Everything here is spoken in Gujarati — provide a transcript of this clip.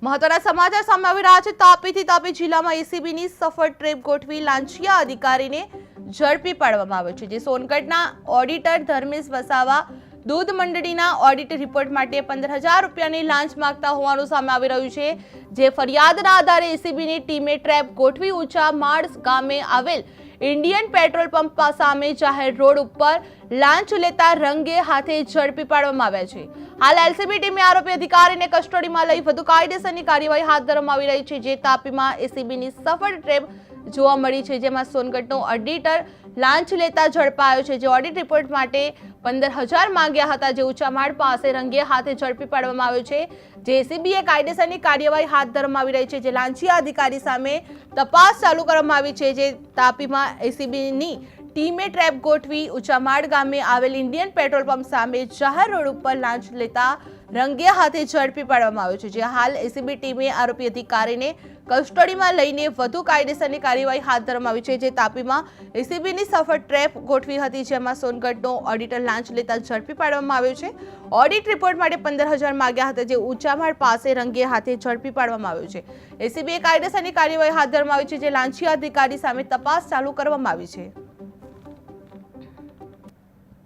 મહત્વના સમાચાર સામે આવી રહ્યા છે। તાપી જિલ્લામાં એસીબીની સફળ ટ્રેપ ગોઠવી લાંચિયા અધિકારીને ઝડપી પાડવામાં આવ્યો છે। જે સોનગઢના ઓડિટર ધર્મેશ વસાવા દૂધ મંડળીના ઓડિટ રિપોર્ટ માટે 15,000 રૂપિયાની લાંચ માંગતા હોવાનું સામે આવી રહ્યું છે। જે ફરિયાદના આધારે એસીબીની ટીમે ટ્રેપ ગોઠવી ઊંચા માળ ગામે આવેલ इंडियन पेट्रोल पंप सामे जाहिर रोड पर लांच लेता रंगे हाथे झड़पी पाडवामां આવ્યા છે। हाल एलसीबी टीमे आरोपी अधिकारी ने कस्टडी में लई વધુ કાયદેસરની કાર્યવાહી હાથ ધરવામાં આવી રહી છે। જે તાપીમાં એસીબીની સફળ ટ્રેપ જોવા મળી છે, જેમાં સોનગઢનો ઓડિટર લાંચ લેતા ઝડપાયો છે। જે ઓડિટ રિપોર્ટ માટે 15,000 માંગ્યા હતા, જે ઊંચા માળ પાસે રંગે હાથે ઝડપી પાડવામાં આવ્યો છે। જે એસીબીએ કાયદેસરની કાર્યવાહી હાથ ધરવામાં આવી રહી છે। જે લાંચિયા અધિકારી સામે તપાસ ચાલુ કરવામાં આવી છે। જે તાપીમાં એસીબીની ટીમે ટ્રેપ ગોઠવી ઊંચામાળ ગામે આવેલ ઇન્ડિયન પેટ્રોલ પંપ સામે જાહેર રોડ ઉપર લાંચ લેતા રંગે હાથે ઝડપી પાડવામાં આવ્યો છે। જે હાલ એસીબી ટીમે આરોપી અધિકારીને કસ્ટડીમાં લઈને વધુ કાયદેસરની કાર્યવાહી હાથ ધરવામાં આવી છે। જે તાપીમાં એસીબીની સફળ ટ્રેપ ગોઠવી હતી, જેમાં સોનગઢનો ઓડિટર લાંચ લેતા ઝડપી પાડવામાં આવ્યો છે। ઓડિટ રિપોર્ટ માટે 15,000 માંગ્યા હતા, જે ઊંચામાળ પાસે રંગે હાથે ઝડપી પાડવામાં આવ્યો છે। એસીબીએ કાયદેસરની કાર્યવાહી હાથ ધરવામાં આવી છે। જે લાંચિયા અધિકારી સામે તપાસ ચાલુ કરવામાં આવી છે।